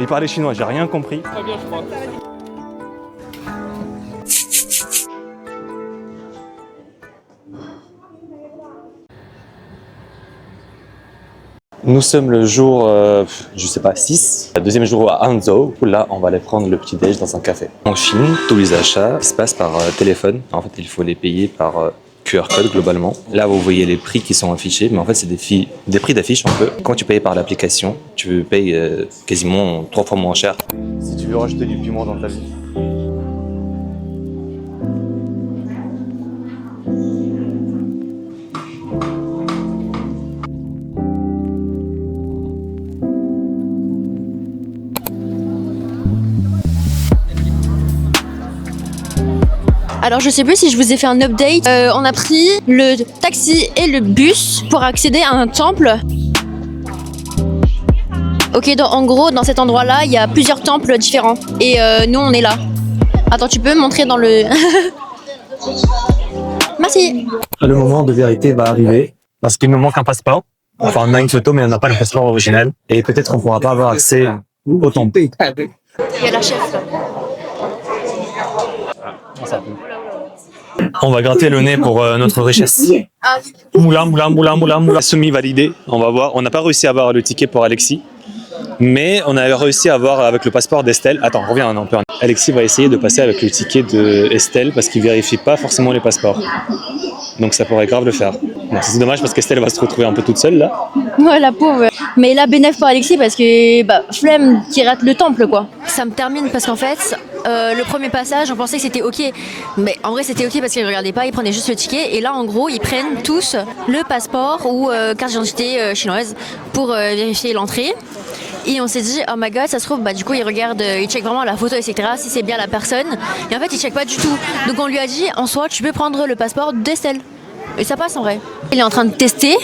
Il parlait chinois, j'ai rien compris. Très bien, je crois. Nous sommes le jour, je sais pas, 6. Le deuxième jour à Hangzhou. Là, on va aller prendre le petit-déj dans un café. En Chine, tous les achats se passent par téléphone. En fait, il faut les payer par QR code globalement. Là, vous voyez les prix qui sont affichés, mais en fait, c'est des prix d'affiche un peu. Quand tu payes par l'application, tu payes quasiment 3 fois moins cher. Si tu veux rajouter du piment dans ta vie. Alors je sais plus si je vous ai fait un update. On a pris le taxi et le bus pour accéder à un temple. Ok, donc en gros dans cet endroit-là, il y a plusieurs temples différents. Et nous on est là. Attends, tu peux me montrer dans le... Merci. Le moment de vérité va arriver parce qu'il nous manque un passeport. Enfin, on a une photo, mais on n'a pas le passeport original. Et peut-être on ne pourra pas avoir accès au temple. Il y a la chef là. On va gratter le nez pour notre richesse. Moulin. Semi-validé, on va voir. On n'a pas réussi à avoir le ticket pour Alexis, mais on a réussi à avoir avec le passeport d'Estelle. Attends, reviens un peu. Alexis va essayer de passer avec le ticket d'Estelle parce qu'il ne vérifie pas forcément les passeports. Donc ça pourrait grave le faire. Bon, c'est dommage parce qu'Estelle va se retrouver un peu toute seule là. Ouais, la pauvre. Mais là, bénéf pour Alexis parce que flemme qui rate le temple quoi. Ça me termine parce qu'en fait, le premier passage, on pensait que c'était ok. Mais en vrai, c'était ok parce qu'ils ne regardaient pas, ils prenaient juste le ticket. Et là, en gros, ils prennent tous le passeport ou carte d'identité chinoise pour vérifier l'entrée. Et on s'est dit, oh my god, ça se trouve, du coup, ils regardent, ils checkent vraiment la photo, etc., si c'est bien la personne. Et en fait, ils checkent pas du tout. Donc on lui a dit, en soi, tu peux prendre le passeport d'Estelle. Et ça passe en vrai. Il est en train de tester.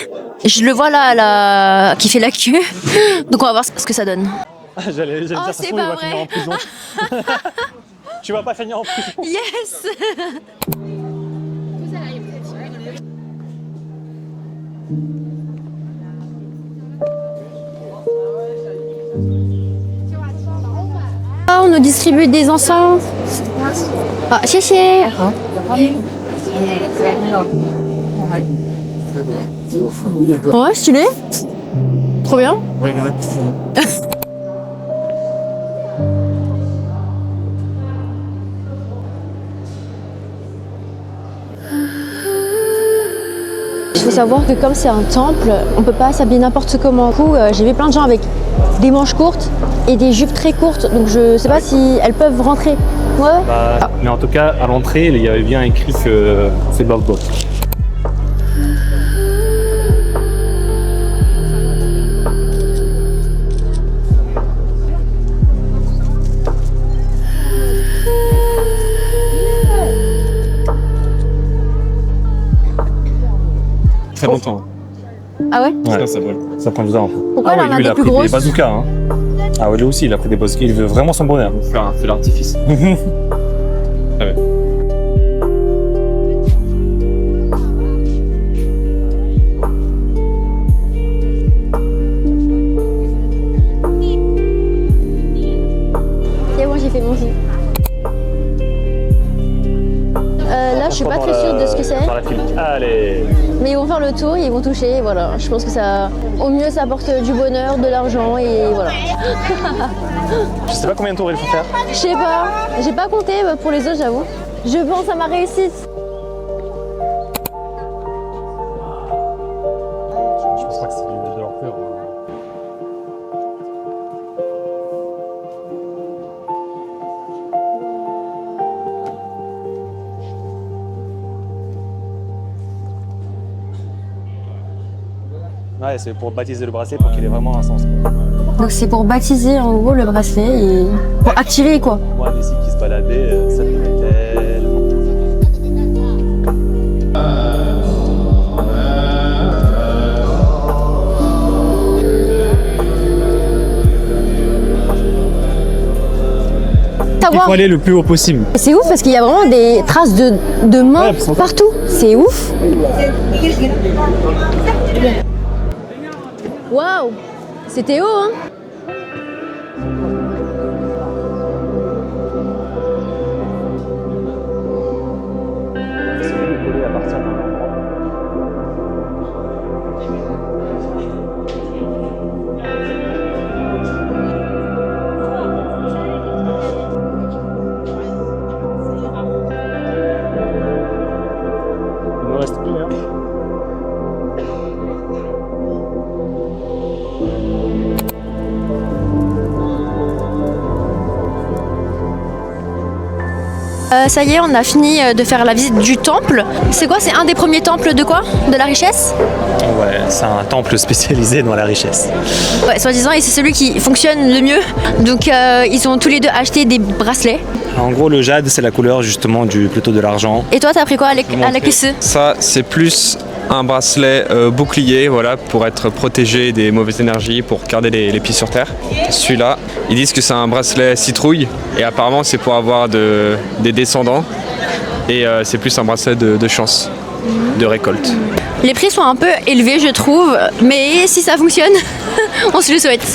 Je le vois là, qui fait la queue. Donc on va voir ce que ça donne. J'allais dire, ça se c'est trouve, il pas va finir en prison. Tu vas pas finir en prison. Yes. On nous distribue des encens. Ah, chéché. Ouais, stylé. Trop bien. Il faut savoir que comme c'est un temple, on peut pas s'habiller n'importe comment. Du coup, j'ai vu plein de gens avec des manches courtes et des jupes très courtes, donc je sais pas si elles peuvent rentrer. Ouais. Mais en tout cas, à l'entrée, il y avait bien écrit que c'est Bob. Très longtemps. Ah ouais? Ouais, ça prend du temps. Pourquoi il en a lui, il des a plus pris des grosses? bazookas. Hein. Ah ouais, lui aussi, il a pris des bazookas. Il veut vraiment son bonheur. Faire un feu d'artifice. Ah ouais. C'est bon, j'ai fait mon jus. Là, je suis pas très sûre de ce que c'est. Allez. Mais ils vont faire le tour, ils vont toucher, voilà. Je pense que ça, au mieux, ça apporte du bonheur, de l'argent et voilà. Je sais pas combien de tours il faut faire. Je sais pas, j'ai pas compté pour les autres, j'avoue. Je pense à ma réussite. Je pense pas que c'est de leur peur. Ouais, c'est pour baptiser le bracelet pour qu'il ait vraiment un sens. Quoi. Donc c'est pour baptiser en gros le bracelet et pour activer quoi. Moi, les qui se baladaient, ça devait tellement. Il faut aller le plus haut possible. C'est ouf parce qu'il y a vraiment des traces de mains partout. C'est ouf. Waouh, c'était haut hein. Ça y est, on a fini de faire la visite du temple. C'est quoi? C'est un des premiers temples de quoi? De la richesse? Ouais, c'est un temple spécialisé dans la richesse. Ouais, soi-disant, et c'est celui qui fonctionne le mieux. Donc ils ont tous les deux acheté des bracelets. En gros, le jade, c'est la couleur justement plutôt de l'argent. Et toi, t'as pris quoi à la QC? Ça, c'est plus un bracelet bouclier, voilà, pour être protégé des mauvaises énergies, pour garder les pieds sur terre. Celui-là, ils disent que c'est un bracelet citrouille, et apparemment c'est pour avoir des descendants, et c'est plus un bracelet de chance, de récolte. Les prix sont un peu élevés, je trouve, mais si ça fonctionne, on se le souhaite.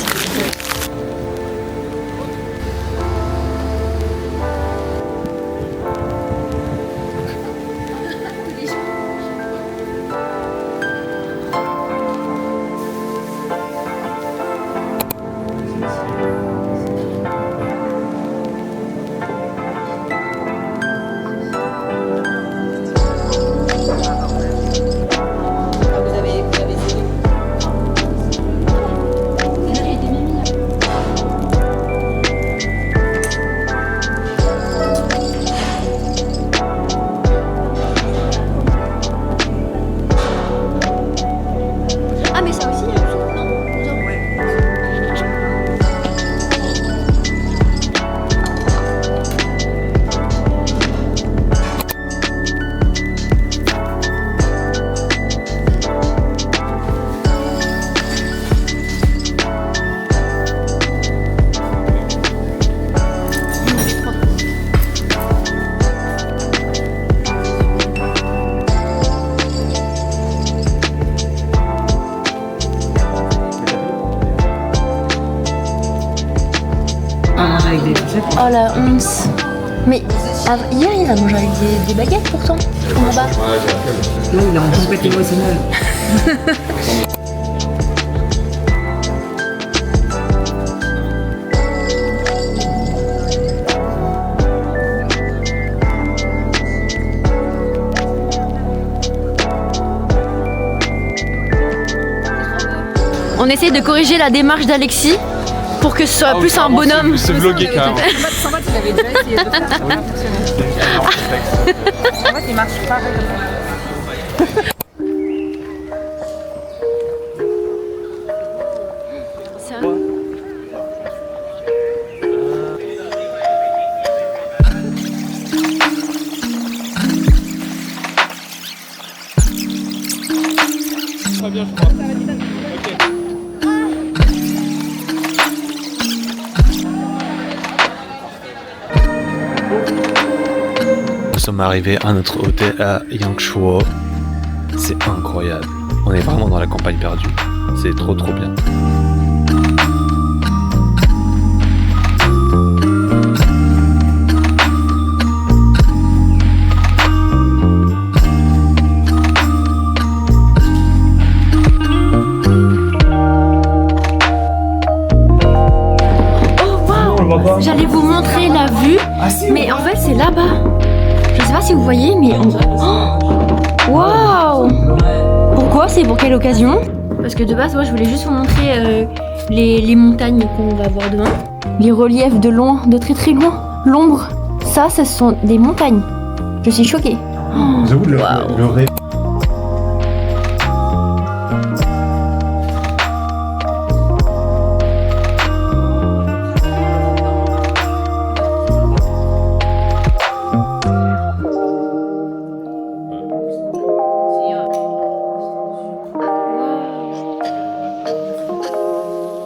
Ah mais ça aussi, non? Oh la honte. Mais hier il a mangé avec des baguettes pourtant. En bas. Là, il est en tempête émotionnelle. On essaie de corriger la démarche d'Alexis pour que ce soit plus un bonhomme. C'est vlogué carrément. En fait, il avait déjà essayé de faire, ça n'a pas fonctionné. En fait, il marche pas comme ça. Nous sommes arrivés à notre hôtel à Yangshuo. C'est incroyable. On est vraiment dans la campagne perdue. C'est trop bien. J'allais vous montrer la vue, mais en fait c'est là-bas. Je sais pas si vous voyez, mais on... Oh waouh! Pourquoi? C'est pour quelle occasion? Parce que de base, moi je voulais juste vous montrer les montagnes qu'on va voir demain. Les reliefs de loin, de très loin. L'ombre, ça, ce sont des montagnes. Je suis choquée. J'avoue, le rêve.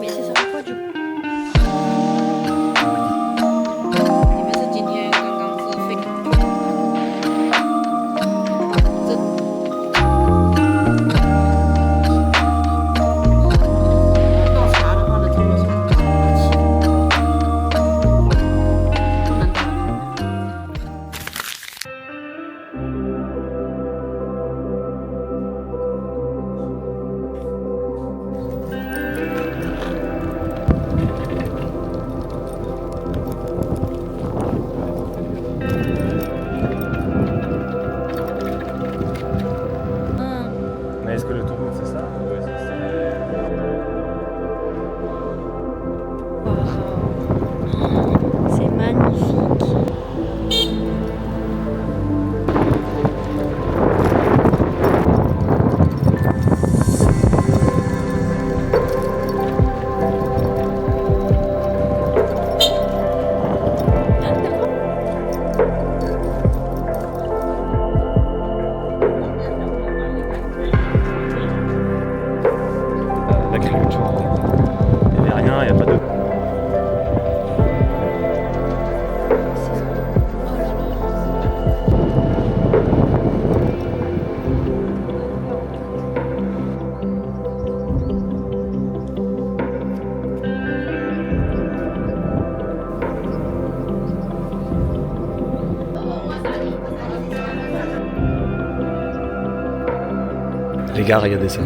Mais c'est ça quoi, du coup? gars, regardez ça.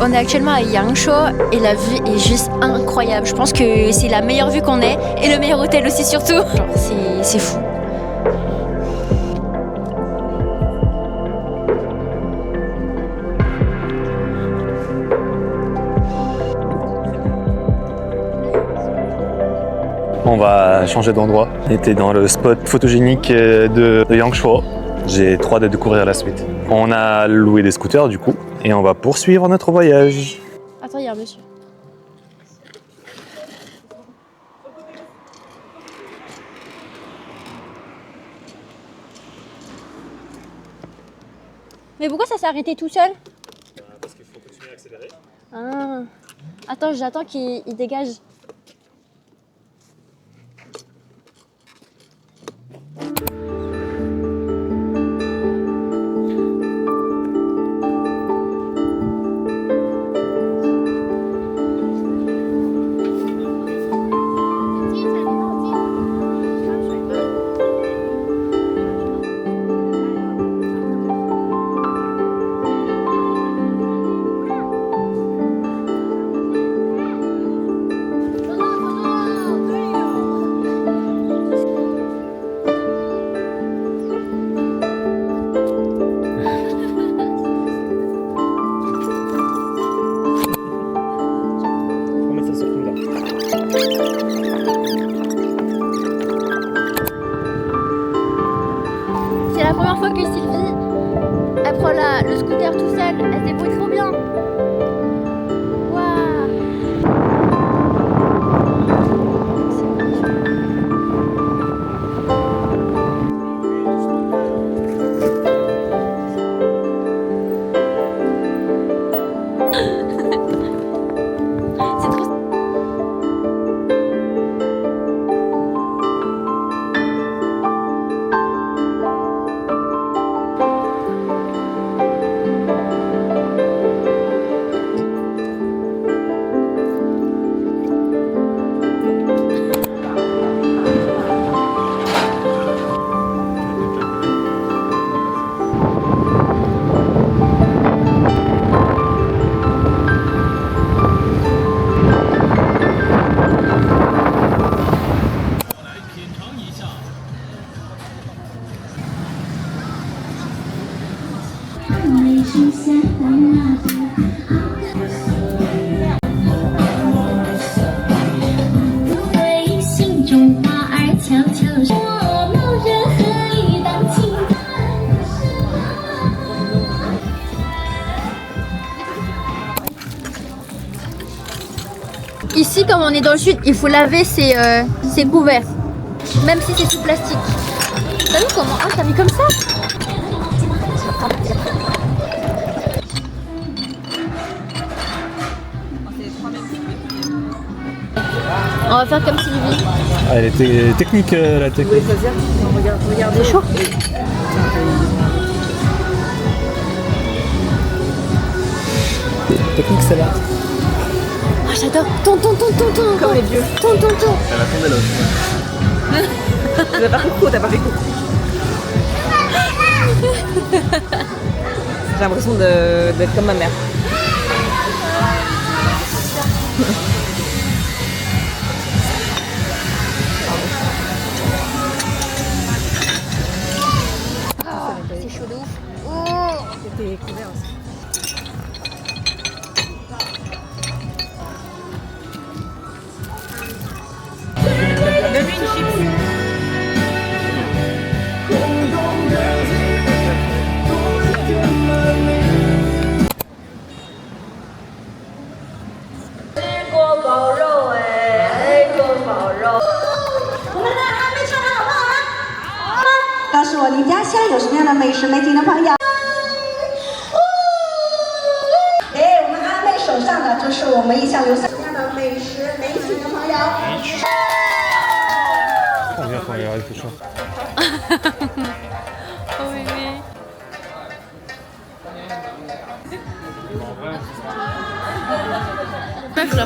On est actuellement à Yangshuo et la vue est juste incroyable. Je pense que c'est la meilleure vue qu'on ait et le meilleur hôtel aussi surtout. Genre, c'est fou. On va changer d'endroit. On était dans le spot photogénique de Yangshuo. J'ai trop hâte de découvrir la suite. On a loué des scooters du coup et on va poursuivre notre voyage. Attends, il y a un monsieur. Mais pourquoi ça s'est arrêté tout seul? Parce qu'il faut continuer à accélérer. Ah. Attends, j'attends qu'il dégage. C'est la première fois que Sylvie, elle prend le scooter tout seul, elle se débrouille trop bien. Waouh. C'est trop. Ici, comme on est dans le sud, il faut laver ses couverts, même si c'est sous plastique. T'as vu comment? Ah, t'as mis comme ça? On va faire comme Sylvie. Ah, elle était technique la technique. Regarde, c'est chaud. Technique celle-là. Oh, j'adore. Tonton. Comme les vieux. Tonton. Elle va tomber l'autre. T'as pas fait coup, t'as pas fait coup. J'ai l'impression d'être comme ma mère. C'est chaud de ouf. C'était couvert aussi. Donne-lui une chips. Oh bébé. Meuf là.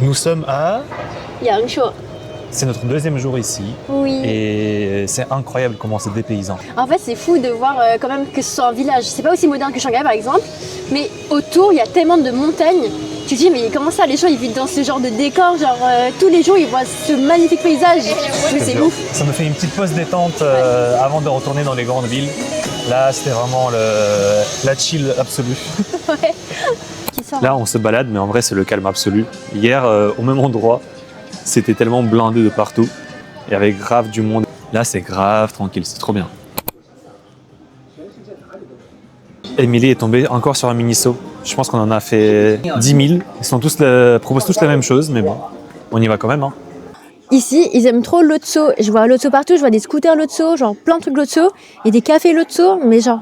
Nous sommes à... Yangshuo. C'est notre deuxième jour ici. Oui. Et c'est incroyable comment c'est dépaysant. En fait, c'est fou de voir quand même que ce soit un village. C'est pas aussi moderne que Shanghai par exemple, mais autour, il y a tellement de montagnes. Tu te dis, mais comment ça, les gens ils vivent dans ce genre de décor? Genre, tous les jours, ils voient ce magnifique paysage. Mais c'est ouf. Ça me fait une petite pause détente avant de retourner dans les grandes villes. Là, c'était vraiment la chill absolue. Ouais. Qui sort. Là, on se balade, mais en vrai, c'est le calme absolu. Hier, au même endroit, c'était tellement blindé de partout. Il y avait grave du monde. Là, c'est grave tranquille, c'est trop bien. Émilie est tombée encore sur un mini-saut. Je pense qu'on en a fait 10 000. Ils proposent tous la même chose, mais bon, on y va quand même. Hein. Ici, ils aiment trop l'Otso. Je vois l'Otso partout, je vois des scooters l'Otso, genre plein de trucs l'Otso, et des cafés l'Otso, mais genre,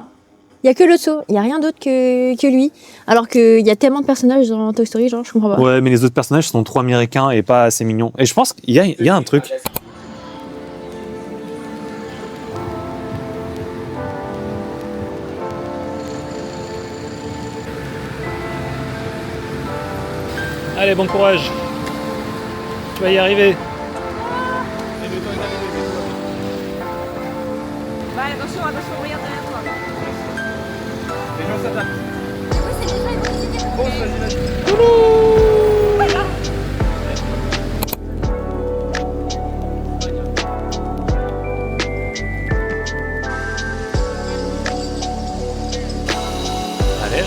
il n'y a que l'Otso, il n'y a rien d'autre que lui. Alors qu'il y a tellement de personnages dans Toy Story, genre, je comprends pas. Ouais, mais les autres personnages sont trop américains et pas assez mignons. Et je pense qu'il y a un truc. Allez, bon courage. Tu vas y arriver. Vai, attention, regarde derrière toi. Les gens s'attaquent. Allez.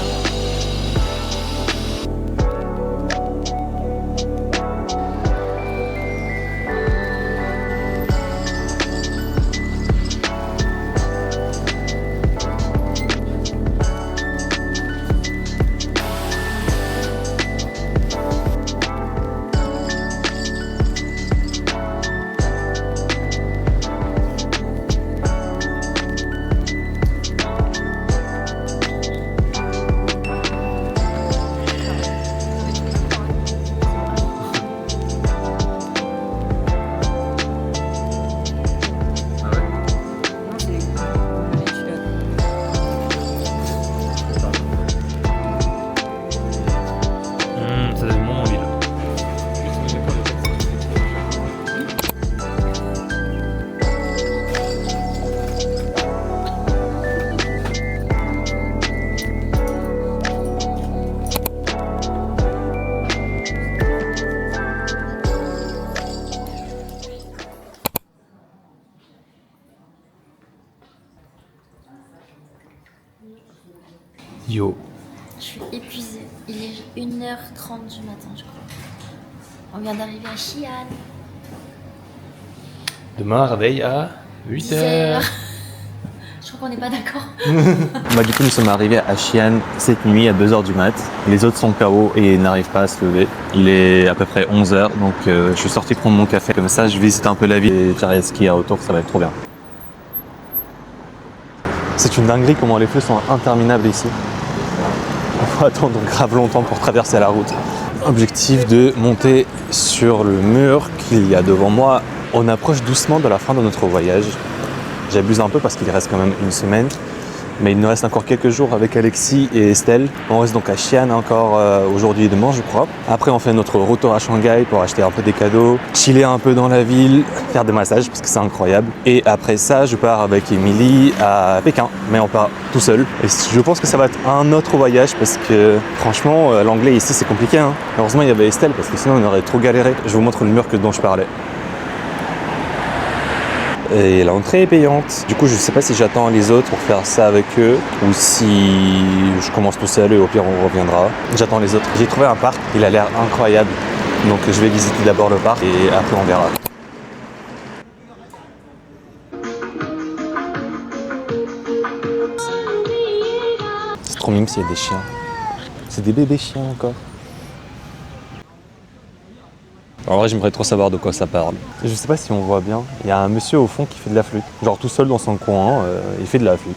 Ça donne moins envie là. Yo. Je suis épuisée. Il est 1h30 du matin, je crois. On vient d'arriver à Xi'an. Demain, réveil à 8h. Je crois qu'on n'est pas d'accord. Bah, du coup, nous sommes arrivés à Xi'an cette nuit à 2h du mat. Les autres sont KO et n'arrivent pas à se lever. Il est à peu près 11h, donc je suis sorti prendre mon café. Comme ça, je visite un peu la ville et faire ce qu'il y a autour, ça va être trop bien. C'est une dinguerie comment les feux sont interminables ici. Il faut attendre grave longtemps pour traverser la route. Objectif de monter sur le mur qu'il y a devant moi. On approche doucement de la fin de notre voyage. J'abuse un peu parce qu'il reste quand même une semaine. Mais il nous reste encore quelques jours avec Alexis et Estelle. On reste donc à Xi'an encore aujourd'hui et demain, je crois. Après, on fait notre retour à Shanghai pour acheter un peu des cadeaux, chiller un peu dans la ville, faire des massages parce que c'est incroyable. Et après ça, je pars avec Émilie à Pékin, mais on part tout seul. Et je pense que ça va être un autre voyage parce que franchement, l'anglais ici, c'est compliqué. Hein. Heureusement, il y avait Estelle parce que sinon, on aurait trop galéré. Je vous montre le mur dont je parlais. Et l'entrée est payante. Du coup, je sais pas si j'attends les autres pour faire ça avec eux ou si je commence tout seul et au pire on reviendra. J'attends les autres. J'ai trouvé un parc, il a l'air incroyable. Donc je vais visiter d'abord le parc et après on verra. C'est trop mime s'il y a des chiens. C'est des bébés chiens encore. En vrai, j'aimerais trop savoir de quoi ça parle. Je sais pas si on voit bien. Il y a un monsieur au fond qui fait de la flûte. Genre tout seul dans son coin, il fait de la flûte.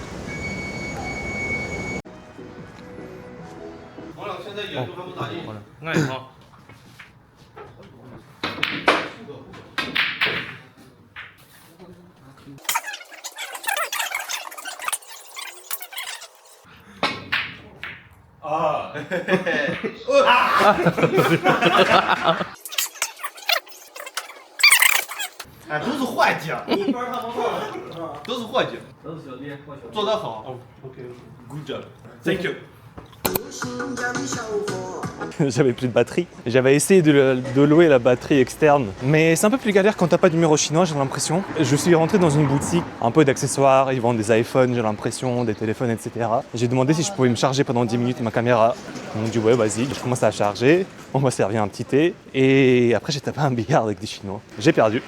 J'avais plus de batterie. J'avais essayé de louer la batterie externe. Mais c'est un peu plus galère quand t'as pas de numéro chinois, j'ai l'impression. Je suis rentré dans une boutique, un peu d'accessoires. Ils vendent des iPhones, j'ai l'impression, des téléphones, etc. J'ai demandé si je pouvais me charger pendant 10 minutes ma caméra. Ils m'ont dit ouais, vas-y. Je commence à charger. On m'a servi un petit thé. Et après, j'ai tapé un billard avec des Chinois. J'ai perdu.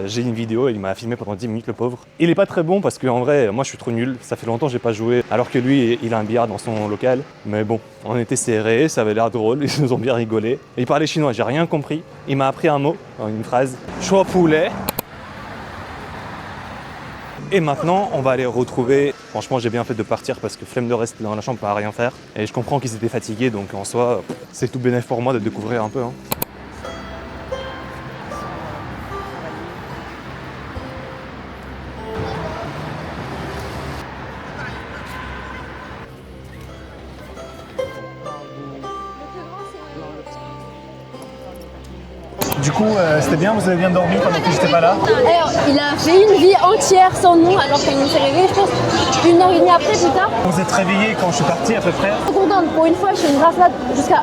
J'ai une vidéo, il m'a filmé pendant 10 minutes, le pauvre. Il est pas très bon parce qu'en vrai, moi je suis trop nul. Ça fait longtemps que j'ai pas joué. Alors que lui, il a un billard dans son local. Mais bon, on était serrés, ça avait l'air drôle. Ils nous ont bien rigolé. Et il parlait chinois, j'ai rien compris. Il m'a appris un mot, une phrase. Choix poulet. Et maintenant, on va aller retrouver. Franchement, j'ai bien fait de partir parce que flemme de rester dans la chambre à rien faire. Et je comprends qu'ils étaient fatigués, donc en soi, c'est tout bénéf pour moi de découvrir un peu. Hein. Du coup, c'était bien, vous avez bien dormi pendant que j'étais pas là. Alors, il a fait une vie entière sans nous, alors qu'on s'est réveillé, je pense, 1h30 après, plus tard. Vous êtes réveillé quand je suis parti à peu près. Je suis contente, pour une fois, je fais une bracelette jusqu'à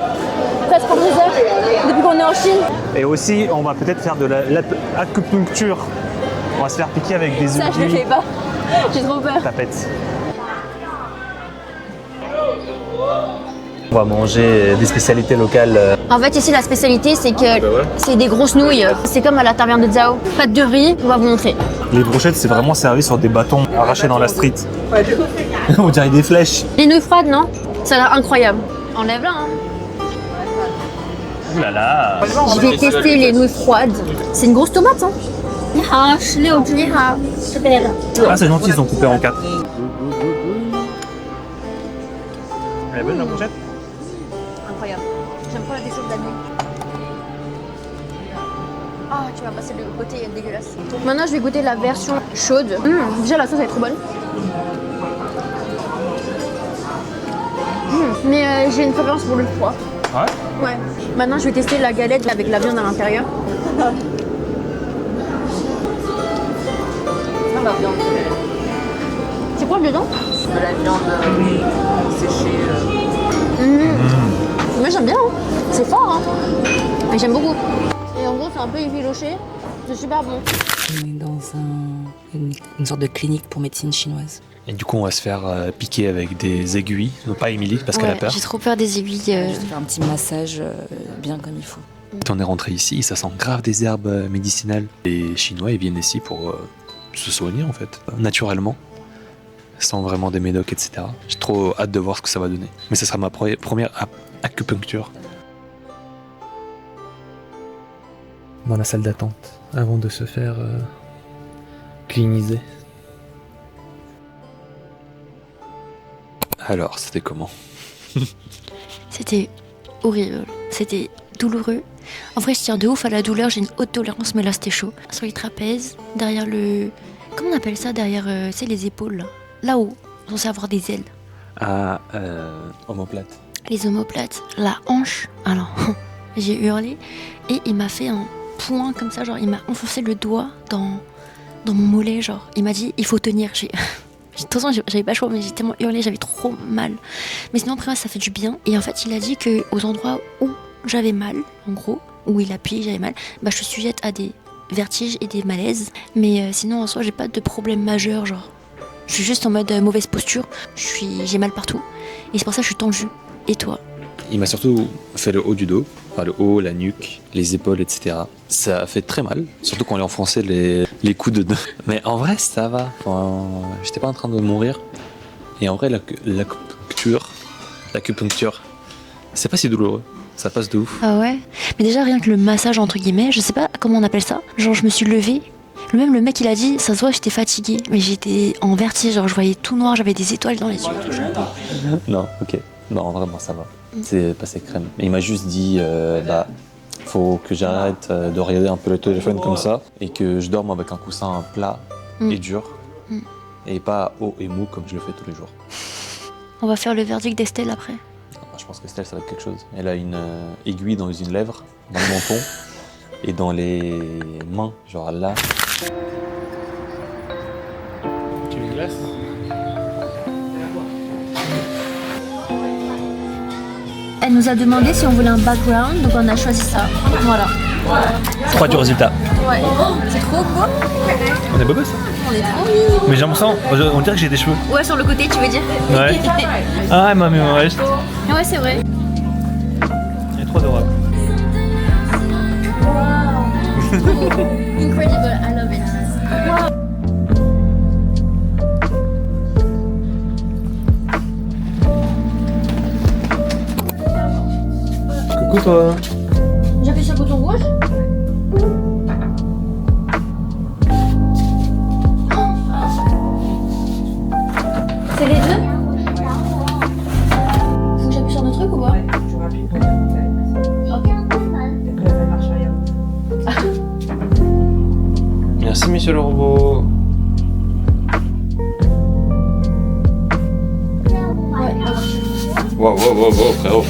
presque 10 heures, depuis qu'on est en Chine. Et aussi, on va peut-être faire de l'acupuncture. On va se faire piquer avec des Ça, je le aiguilles. fais pas. J'ai trop peur. Tapette. On va manger des spécialités locales. En fait, ici, la spécialité, c'est que c'est des grosses nouilles. C'est comme à la taverne de Zhao. Pâte de riz, on va vous montrer. Les brochettes, c'est vraiment servi sur des bâtons arrachés dans la street. On dirait des flèches. Les nouilles froides, non? Ça a l'air incroyable. Enlève-la, hein. Ouh là là. Je vais tester les nouilles froides. C'est une grosse tomate, hein. Ah, c'est gentil, ils ont coupé en 4. Elle est bonne la brochette? Incroyable. J'aime pas la texture de la nouille. Ah, tu m'as passé le côté dégueulasse. Maintenant, je vais goûter la version chaude. Déjà, la sauce elle est trop bonne. Mais j'ai une préférence pour le froid. Ouais. Ouais. Maintenant, je vais tester la galette avec la viande à l'intérieur. C'est quoi dedans? De la viande séchée. Moi j'aime bien, hein. C'est fort, hein. Mais j'aime beaucoup. Et en gros c'est un peu effiloché, c'est super bon. On est dans une sorte de clinique pour médecine chinoise. Et du coup, on va se faire piquer avec des aiguilles. Non, pas Émilie, parce qu'elle a peur. J'ai trop peur des aiguilles. Juste faire un petit massage bien comme il faut. Quand on est rentré ici, ça sent grave des herbes médicinales. Les Chinois, ils viennent ici pour se soigner, en fait, naturellement. Sans vraiment des médocs, etc. J'ai trop hâte de voir ce que ça va donner. Mais ça sera ma première acupuncture. Dans la salle d'attente, avant de se faire cliniser. Alors, c'était comment? C'était horrible, c'était douloureux. En vrai, je tiens de ouf à la douleur, j'ai une haute tolérance, mais là c'était chaud. Sur les trapèzes, derrière le... Comment on appelle ça? Derrière, tu sais, les épaules, là. Là-haut, on est censé avoir des ailes. Ah, omoplate. Les omoplates, la hanche. Alors, j'ai hurlé et il m'a fait un point comme ça, genre il m'a enfoncé le doigt dans mon mollet, genre il m'a dit il faut tenir. De toute façon, j'avais pas le choix, mais j'ai tellement hurlé, j'avais trop mal. Mais sinon, après, ça fait du bien. Et en fait, il a dit qu'aux endroits où j'avais mal, en gros, où il a appuyé, j'avais mal, bah je suis sujette à des vertiges et des malaises. Mais sinon, en soi, j'ai pas de problème majeur, genre. Je suis juste en mode mauvaise posture, j'ai mal partout. Et c'est pour ça que je suis tendue. Et toi? Il m'a surtout fait le haut du dos, enfin le haut, la nuque, les épaules, etc. Ça fait très mal, surtout quand on est enfoncé les coudes dedans. Mais en vrai, ça va. Enfin, j'étais pas en train de mourir. Et en vrai, l'acupuncture, c'est pas si douloureux. Ça passe de ouf. Ah ouais? Mais déjà, rien que le massage, entre guillemets, je sais pas comment on appelle ça. Genre, je me suis levée. Même le mec, il a dit, ça se voit, j'étais fatiguée. Mais j'étais en vertige, genre, je voyais tout noir, j'avais des étoiles dans les yeux. Non, ok. Non, vraiment, ça va. C'est passé crème. Mais il m'a juste dit, faut que j'arrête de regarder un peu le téléphone comme ça et que je dorme avec un coussin plat et dur et pas haut et mou comme je le fais tous les jours. On va faire le verdict d'Estelle après. Je pense que Estelle, ça va être quelque chose. Elle a une aiguille dans une lèvre, dans le menton et dans les mains, genre là. Tu me laisses? Elle nous a demandé si on voulait un background, donc on a choisi ça. Voilà. 3 du résultat. Ouais. C'est trop beau. On est beau gosse. On est trop mignons. Mais j'ai l'impression, on dirait que j'ai des cheveux. Ouais, sur le côté, tu veux dire? Ouais. Ah, mais ouais. Ouais, c'est vrai. Il est trop adorable. Incredible, I love it. Coucou toi. J'appuie sur le bouton rouge. C'est les deux? Faut que j'appuie sur le truc ou pas? Merci monsieur le robot. Wow, frérot.